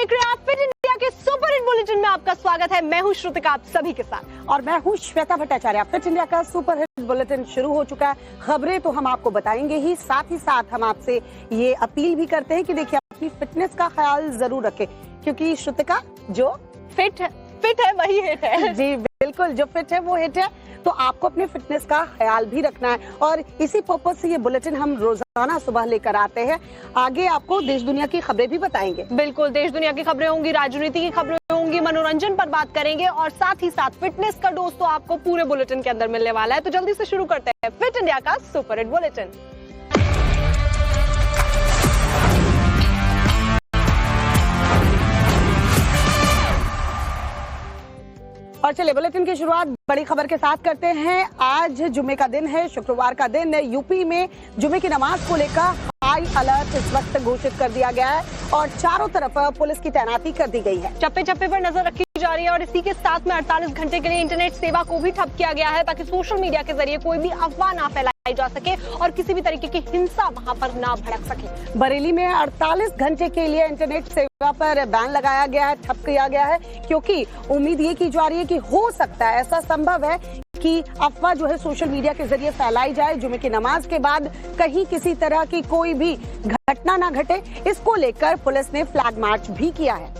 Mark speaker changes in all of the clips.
Speaker 1: देख रहे हैं आप फिट इंडिया के सुपर हिट बुलेटिन में आपका स्वागत है। मैं हूं श्रुतिका आप सभी के साथ
Speaker 2: और मैं हूं श्वेता भट्टाचार्य। फिट इंडिया का सुपर हिट बुलेटिन शुरू हो चुका है। खबरें तो हम आपको बताएंगे ही साथ हम आपसे ये अपील भी करते हैं कि देखिए अपनी फिटनेस का ख्याल जरूर रखें, क्योंकि श्रुतिका जो
Speaker 1: फिट है वही हिट है।
Speaker 2: जी बिल्कुल, जो फिट है वो हिट है। तो आपको अपने फिटनेस का ख्याल भी रखना है और इसी पर्पज से ये बुलेटिन हम रोजाना सुबह लेकर आते हैं। आगे आपको देश दुनिया की खबरें भी बताएंगे।
Speaker 1: बिल्कुल, देश दुनिया की खबरें होंगी, राजनीति की खबरें होंगी, मनोरंजन पर बात करेंगे और साथ ही साथ फिटनेस का डोज तो आपको पूरे बुलेटिन के अंदर मिलने वाला है। तो जल्दी से शुरू करते हैं फिट इंडिया का सुपर हिट बुलेटिन।
Speaker 2: और चलिए बुलेटिन की शुरुआत बड़ी खबर के साथ करते हैं। आज जुम्मे का दिन है, शुक्रवार का दिन है। यूपी में जुम्मे की नमाज को लेकर हाई अलर्ट इस वक्त घोषित कर दिया गया है और चारों तरफ पुलिस की तैनाती कर दी गई है।
Speaker 1: चप्पे चप्पे पर नजर रखी जा रही है और इसी के साथ में 48 घंटे के लिए इंटरनेट सेवा को भी ठप किया गया है ताकि सोशल मीडिया के जरिए कोई भी अफवाह ना फैलाई जा सके और किसी भी तरीके की हिंसा वहां पर ना भड़क सके।
Speaker 2: बरेली में 48 घंटे के लिए इंटरनेट सेवा पर बैन लगाया गया है, ठप किया गया है, क्योंकि उम्मीद ये की जा रही है कि हो सकता है, ऐसा संभव है कि अफवाह जो है सोशल मीडिया के जरिए फैलाई जाए। जुमे की नमाज के बाद कहीं किसी तरह की कोई भी घटना ना घटे, इसको लेकर पुलिस ने फ्लैग मार्च भी किया है।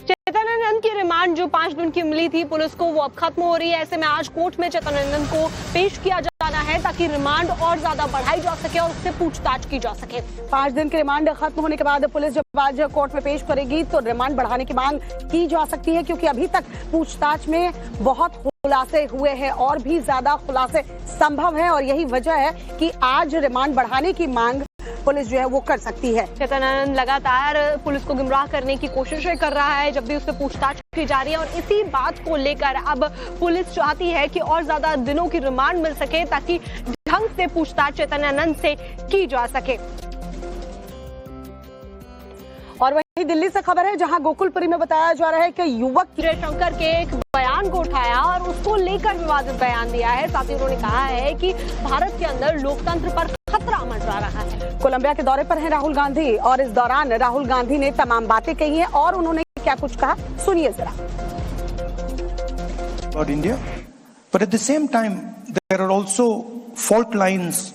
Speaker 1: चेतनानंद की रिमांड जो 5 दिन की मिली थी पुलिस को, वो अब खत्म हो रही है। ऐसे में आज कोर्ट में चेतनानंद को पेश किया जाना है ताकि रिमांड और ज्यादा बढ़ाई जा सके और उससे पूछताछ की जा सके।
Speaker 2: 5 दिन की रिमांड खत्म होने के बाद पुलिस जब आज कोर्ट में पेश करेगी तो रिमांड बढ़ाने की मांग की जा सकती है, क्योंकि अभी तक पूछताछ में बहुत खुलासे हुए हैं और भी ज्यादा खुलासे संभव है और यही वजह है कि आज रिमांड बढ़ाने की मांग पुलिस जो है वो कर सकती है।
Speaker 1: चेतनानंद लगातार पुलिस को गुमराह करने की कोशिशें कर रहा है जब भी उससे पूछताछ की जा रही है और इसी बात को लेकर अब पुलिस चाहती है कि और ज्यादा दिनों की रिमांड मिल सके ताकि ढंग से पूछताछ चेतनानंद से की जा सके।
Speaker 2: और वही दिल्ली से खबर है, जहां गोकुलपुरी में बताया जा रहा है कि युवक
Speaker 1: जयशंकर के एक बयान को उठाया और उसको लेकर विवादित बयान दिया है। साथ ही उन्होंने कहा है कि भारत के अंदर लोकतंत्र पर खतरा मंडरा रहा है।
Speaker 2: कोलंबिया के दौरे पर हैं राहुल गांधी और इस दौरान राहुल गांधी ने तमाम बातें कही हैं और उन्होंने क्या कुछ कहा, सुनिए जरा।
Speaker 3: About India, but at the same time there are also fault lines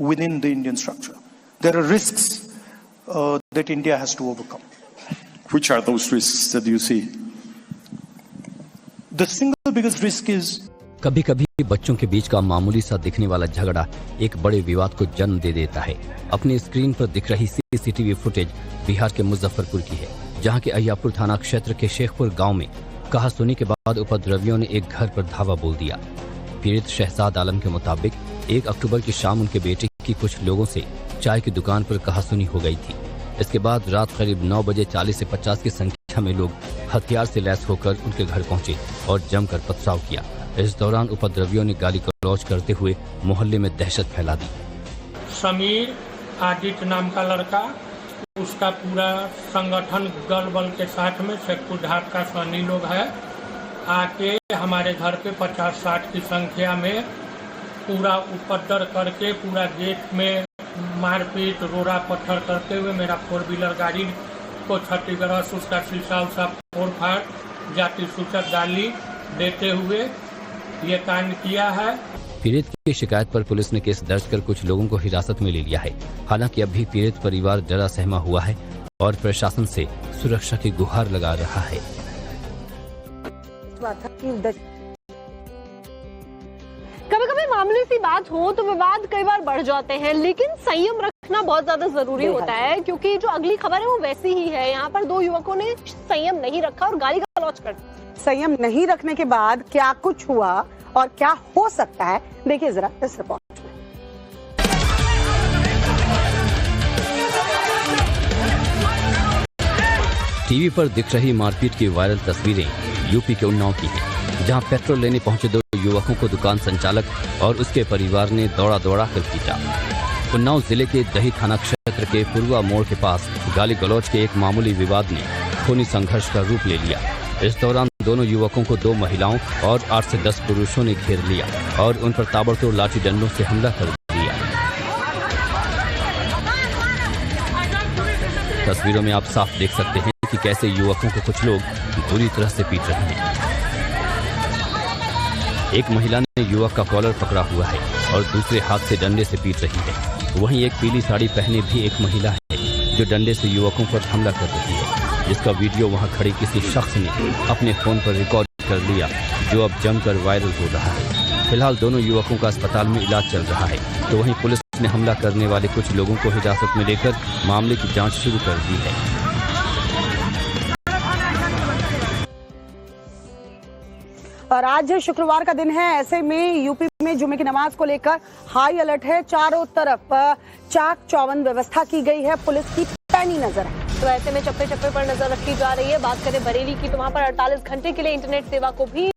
Speaker 3: within the Indian structure. There are risks that India has to overcome.
Speaker 4: Which are those risks that you see?
Speaker 3: The single biggest risk is
Speaker 5: कभी कभी बच्चों के बीच का मामूली सा दिखने वाला झगड़ा एक बड़े विवाद को जन्म दे देता है। अपनी स्क्रीन पर दिख रही सीसीटीवी फुटेज बिहार के मुजफ्फरपुर की है, जहां के अय्यापुर थाना क्षेत्र के शेखपुर गांव में कहासुनी के बाद उपद्रवियों ने एक घर पर धावा बोल दिया। पीड़ित शहजाद आलम के मुताबिक 1 अक्टूबर की शाम उनके बेटे की कुछ लोगों से चाय की दुकान पर कहासुनी हो गई थी। इसके बाद रात करीब 9 बजे 40 से 50 की संख्या में लोग हथियार से लैस होकर उनके घर पहुंचे और जमकर पथराव किया। इस दौरान उपद्रवियों ने गाली गलौज करते हुए मोहल्ले में दहशत फैला दी।
Speaker 6: समीर आदित्य नाम का लड़का, उसका पूरा संगठन गल बल के साथ में शेखपुर घाट का सैनी लोग है, आके हमारे घर पे 50-60 की संख्या में पूरा उपद्रव करके पूरा गेट में मारपीट रोड़ा पत्थर करते हुए मेरा 4 व्हीलर गाड़ी को क्षतिग्रस्त, उसका शीशा उसा फोड़ फाड़, जाति सूचक गाली देते हुए ये कांड किया है।
Speaker 5: पीड़ित की शिकायत पर पुलिस ने केस दर्ज कर कुछ लोगों को हिरासत में ले लिया है। हालांकि अब भी पीड़ित परिवार डरा सहमा हुआ है और प्रशासन से सुरक्षा की गुहार लगा रहा है।
Speaker 1: कभी कभी मामूली सी बात हो तो विवाद कई बार बढ़ जाते हैं, लेकिन संयम रखना बहुत ज्यादा जरूरी होता है, क्योंकि जो अगली खबर है वो वैसी ही है। यहाँ पर 2 युवकों ने संयम नहीं रखा और गाली गलौज कर दी।
Speaker 2: संयम नहीं रखने के बाद क्या कुछ हुआ और क्या हो सकता है, देखिए जरा इस रिपोर्ट में।
Speaker 5: टीवी पर दिख रही मारपीट की वायरल तस्वीरें यूपी के उन्नाव की हैं, जहां पेट्रोल लेने पहुंचे 2 युवकों को दुकान संचालक और उसके परिवार ने दौड़ा कर पीटा। उन्नाव जिले के दही थाना क्षेत्र के पूर्वा मोड़ के पास गाली गलौज के एक मामूली विवाद ने खूनी संघर्ष का रूप ले लिया। इस दौरान दोनों युवकों को 2 महिलाओं और 8 से 10 पुरुषों ने घेर लिया और उन पर ताबड़तोड़ लाठी डंडों से हमला कर दिया। तस्वीरों में आप साफ देख सकते हैं कि कैसे युवकों को कुछ लोग बुरी तरह से पीट रहे हैं। एक महिला ने युवक का कॉलर पकड़ा हुआ है और दूसरे हाथ से डंडे से पीट रही है। वहीं एक पीली साड़ी पहने भी एक महिला है जो डंडे से युवकों पर हमला कर रही है, जिसका वीडियो वहां खड़े किसी शख्स ने अपने फोन पर रिकॉर्ड कर लिया, जो अब जमकर वायरल हो रहा है। फिलहाल दोनों युवकों का अस्पताल में इलाज चल रहा है, तो वहीं पुलिस ने हमला करने वाले कुछ लोगों को हिरासत में लेकर मामले की जांच शुरू कर दी है।
Speaker 2: और आज शुक्रवार का दिन है, ऐसे में यूपी में जुमे की नमाज को लेकर हाई अलर्ट है। चारों तरफ चाक चौबंद व्यवस्था की गई है, पुलिस की पैनी नजर है।
Speaker 1: तो ऐसे में चप्पे चप्पे पर नजर रखी जा रही है। बात करें बरेली की तो वहां पर 48 घंटे के लिए इंटरनेट सेवा को भी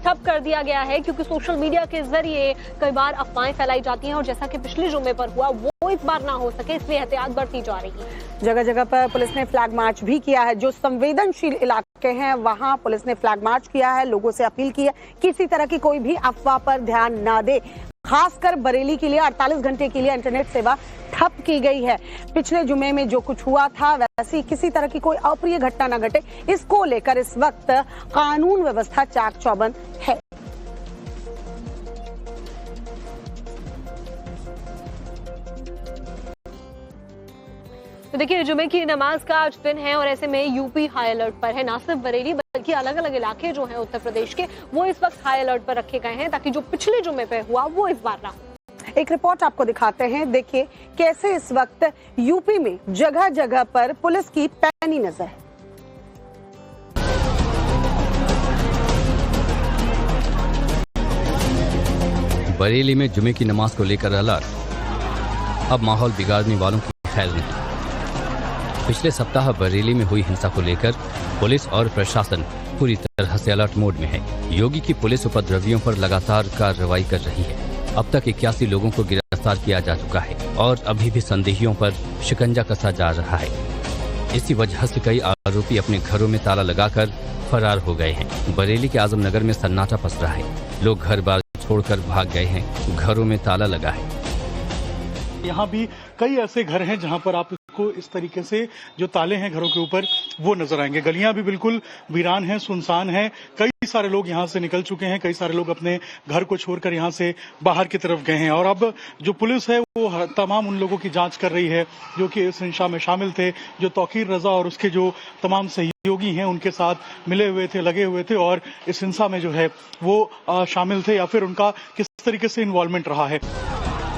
Speaker 1: ठप कर दिया गया है, क्योंकि सोशल मीडिया के जरिए कई बार अफवाहें फैलाई जाती हैं और जैसा कि पिछले जुम्मे पर हुआ वो इस बार ना हो सके, इसलिए एहतियात बरती जा रही है।
Speaker 2: जगह जगह पर पुलिस ने फ्लैग मार्च भी किया है। जो संवेदनशील इलाके हैं वहां पुलिस ने फ्लैग मार्च किया है, लोगों से अपील की है किसी तरह की कोई भी अफवाह पर ध्यान ना दे। खासकर बरेली के लिए 48 घंटे के लिए इंटरनेट सेवा ठप की गई है। पिछले जुमे में जो कुछ हुआ था वैसी किसी तरह की कोई अप्रिय घटना न घटे, इसको लेकर इस वक्त कानून व्यवस्था चाक चौबंद है।
Speaker 1: तो देखिए, जुमे की नमाज का आज दिन है और ऐसे में यूपी हाई अलर्ट पर है। ना सिर्फ बरेली बल्कि अलग अलग इलाके जो हैं उत्तर प्रदेश के, वो इस वक्त हाई अलर्ट पर रखे गए हैं, ताकि जो पिछले जुमे पे हुआ वो इस बार ना हो।
Speaker 2: एक रिपोर्ट आपको दिखाते हैं, देखिए कैसे इस वक्त यूपी में जगह जगह पर पुलिस की पैनी नजर है।
Speaker 5: बरेली में जुमे की नमाज को लेकर अलर्ट। अब माहौल बिगाड़ने वालों की खैर नहीं। पिछले सप्ताह बरेली में हुई हिंसा को लेकर पुलिस और प्रशासन पूरी तरह से अलर्ट मोड में है। योगी की पुलिस उपद्रवियों पर लगातार कार्रवाई कर रही है। अब तक 81 लोगों को गिरफ्तार किया जा चुका है और अभी भी संदेहियों पर शिकंजा कसा जा रहा है। इसी वजह से कई आरोपी अपने घरों में ताला लगाकर फरार हो गए हैं। बरेली के आजमनगर में सन्नाटा पसरा है। लोग घर बार छोड़कर भाग गए हैं, घरों में ताला लगा है।
Speaker 7: यहाँ भी कई ऐसे घर हैं जहाँ पर आपको इस तरीके से जो ताले हैं घरों के ऊपर वो नजर आएंगे। गलियां भी बिल्कुल वीरान हैं, सुनसान हैं। कई सारे लोग यहाँ से निकल चुके हैं, कई सारे लोग अपने घर को छोड़कर यहाँ से बाहर की तरफ गए हैं। और अब जो पुलिस है वो तमाम उन लोगों की जांच कर रही है जो कि इस हिंसा में शामिल थे, जो तौकीर रजा और उसके जो तमाम सहयोगी हैं उनके साथ मिले हुए थे, लगे हुए थे और इस हिंसा में जो है वो शामिल थे, या फिर उनका किस तरीके से इन्वॉल्वमेंट रहा है।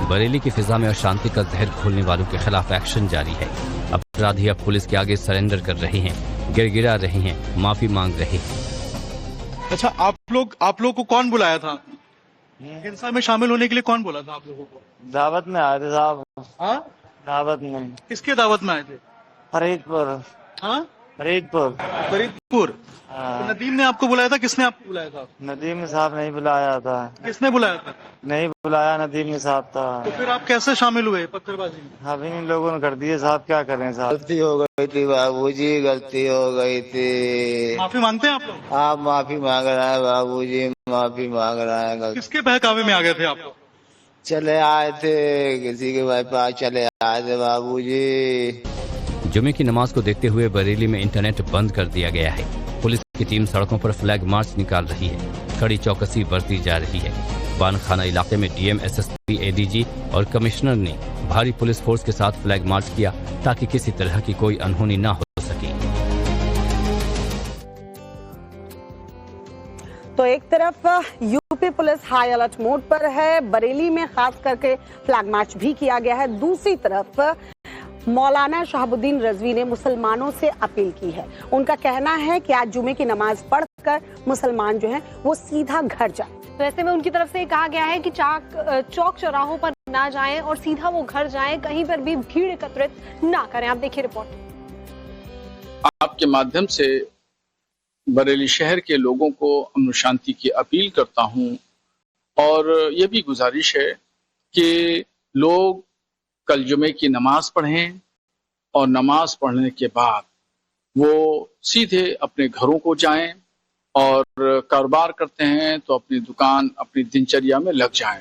Speaker 5: बरेली की फिजा में अशांति का जहर घोलने वालों के खिलाफ एक्शन जारी है। अपराधी अब पुलिस के आगे सरेंडर कर रहे हैं, गिड़गिड़ा रहे हैं, माफी मांग रहे हैं।
Speaker 7: अच्छा, आप लोग को कौन बुलाया था हिंसा में शामिल होने के लिए? कौन बोला था आप लोगों को?
Speaker 8: दावत में आए थे साहब।
Speaker 7: हाँ,
Speaker 8: दावत में।
Speaker 7: किसके दावत में आए थे?
Speaker 8: फरीदपुर।
Speaker 7: हाँ,
Speaker 8: फरीदपुर।
Speaker 7: तो नदीम ने आपको बुलाया था? किसने आपको बुलाया था?
Speaker 8: नदीम साहब नहीं बुलाया था।
Speaker 7: किसने बुलाया था?
Speaker 8: नहीं बुलाया, नदीम साहब था।
Speaker 7: तो फिर आप कैसे शामिल हुए पत्थरबाजी में?
Speaker 8: अब इन लोगों ने कर दिए साहब, क्या करें साहब।
Speaker 9: गलती हो गई थी बाबूजी, गलती हो गई थी।
Speaker 7: माफी मांगते हैं आप लोग?
Speaker 9: आप माफी मांग रहे हैं बाबूजी, माफी मांग रहे हैं।
Speaker 7: किसके बहकावे में आ गए थे आप लोग?
Speaker 9: चले आए थे, किसी के भाई पास चले आए थे बाबूजी।
Speaker 5: जुमे की नमाज को देखते हुए बरेली में इंटरनेट बंद कर दिया गया है। पुलिस की टीम सड़कों पर फ्लैग मार्च निकाल रही है। कड़ी चौकसी बरती जा रही है। बानखाना इलाके में डीएम, एसएसपी, एडीजी और कमिश्नर ने भारी पुलिस फोर्स के साथ फ्लैग मार्च किया, ताकि किसी तरह की कोई अनहोनी ना हो सके।
Speaker 2: तो एक तरफ UP police high alert mode पर है, बरेली में खास करके फ्लैग मार्च भी किया गया है। दूसरी तरफ मौलाना शहाबुद्दीन रजवी ने मुसलमानों से अपील की है। उनका कहना है कि आज जुमे की नमाज पढ़कर मुसलमान जो हैं वो सीधा घर जाएं।
Speaker 1: तो ऐसे में उनकी तरफ से कहा गया है कि चौक चौराहों पर ना जाएं और सीधा वो घर जाएं, कहीं पर भी भीड़ एकत्रित ना करें। आप देखिए रिपोर्ट।
Speaker 10: आपके माध्यम से बरेली शहर के लोगों को अमन शांति की अपील करता हूं और ये भी गुजारिश है कि लोग कल जुमे की नमाज पढ़ें और नमाज पढ़ने के बाद वो सीधे अपने घरों को जाएं और कारोबार करते हैं तो अपनी दुकान, अपनी दिनचर्या में लग जाएं।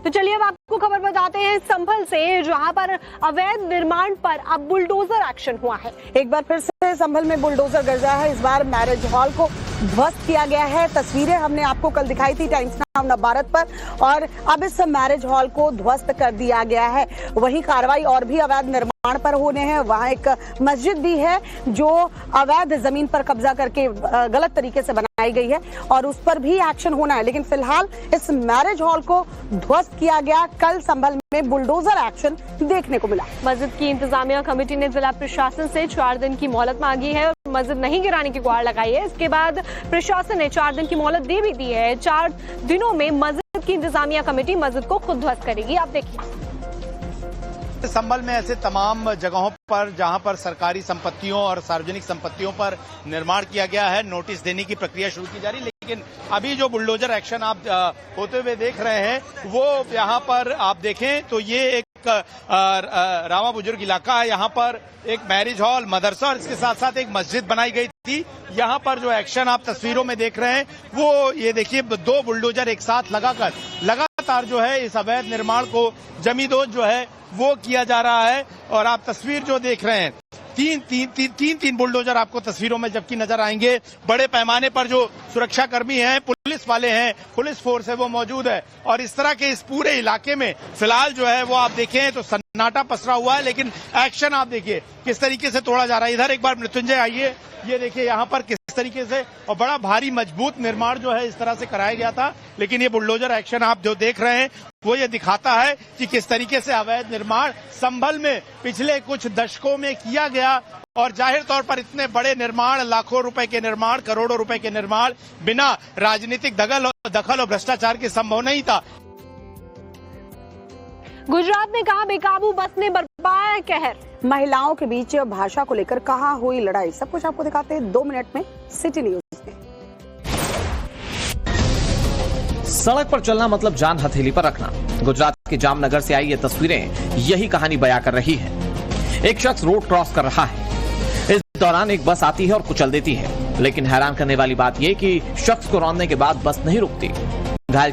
Speaker 1: तो चलिए अब आपको खबर बताते हैं संभल से, जहां पर अवैध निर्माण पर अब बुलडोजर एक्शन हुआ है।
Speaker 2: एक बार फिर से संभल में बुलडोजर गरजा है। इस बार मैरिज हॉल को ध्वस्त किया गया है। तस्वीरें हमने आपको कल दिखाई थी टाइम्स नाउ नवभारत पर, और अब इस मैरिज हॉल को ध्वस्त कर दिया गया है। वहीं कार्रवाई और भी अवैध निर्माण पर होने हैं। वहां एक मस्जिद भी है जो अवैध जमीन पर कब्जा करके गलत तरीके से बनाई गई है, और उस पर भी एक्शन होना है। लेकिन फिलहाल इस मैरिज हॉल को ध्वस्त किया गया। कल संभल में बुलडोजर एक्शन देखने को मिला।
Speaker 1: मस्जिद की इंतजामिया कमेटी ने जिला प्रशासन से 4 दिन की मोहलत मांगी है और मस्जिद नहीं गिराने की गुहार लगाई है। इसके बाद प्रशासन ने 4 दिन की मोहलत दे भी दी है। 4 दिनों में मस्जिद की इंतजामिया कमेटी मस्जिद को खुद ध्वस्त करेगी। आप देखिए,
Speaker 11: संभल में ऐसे तमाम जगहों पर जहां पर सरकारी संपत्तियों और सार्वजनिक संपत्तियों पर निर्माण किया गया है, नोटिस देने की प्रक्रिया शुरू की जा रही है। लेकिन अभी जो बुलडोजर एक्शन आप होते हुए देख रहे हैं, वो यहाँ पर आप देखें तो ये एक रामा बुजुर्ग इलाका है। यहाँ पर एक मैरिज हॉल, मदरसा और इसके साथ साथ एक मस्जिद बनाई गई थी। यहाँ पर जो एक्शन आप तस्वीरों में देख रहे हैं, वो ये देखिए 2 बुलडोजर एक साथ लगाकर लगातार जो है इस अवैध निर्माण को जमींदोज जो है वो किया जा रहा है। और आप तस्वीर जो देख रहे हैं, तीन बुलडोजर आपको तस्वीरों में जबकि नजर आएंगे। बड़े पैमाने पर जो सुरक्षा कर्मी हैं, पुलिस वाले हैं, पुलिस फोर्स है, वो मौजूद है। और इस तरह के इस पूरे इलाके में फिलहाल जो है वो आप देखें तो सन्नाटा पसरा हुआ है। लेकिन एक्शन आप देखिए किस तरीके से तोड़ा जा रहा है। इधर एक बार मृत्युंजय आइए, ये देखिए यहाँ पर किस तरीके से और बड़ा भारी मजबूत निर्माण जो है इस तरह से कराया गया था। लेकिन ये बुलडोजर एक्शन आप जो देख रहे हैं वो ये दिखाता है कि किस तरीके से अवैध निर्माण संभल में पिछले कुछ दशकों में किया गया। और जाहिर तौर पर इतने बड़े निर्माण, लाखों रुपए के निर्माण, करोड़ों रुपए के निर्माण बिना राजनीतिक दखल और भ्रष्टाचार के संभव नहीं था।
Speaker 1: गुजरात में कहा बेकाबू बस ने बरपाया कहर।
Speaker 2: महिलाओं के बीच भाषा को लेकर कहां हुई लड़ाई, सब कुछ आपको दिखाते हैं 2 मिनट में सिटी न्यूज में।
Speaker 12: सड़क पर चलना मतलब जान हथेली पर रखना। गुजरात के जामनगर से आई ये तस्वीरें यही कहानी बयां कर रही है। एक शख्स रोड क्रॉस कर रहा है। इस दौरान एक बस आती है और कुचल देती है। लेकिन हैरान करने वाली बात यह कि शख्स को रौंदने के बाद बस नहीं रुकती। घायल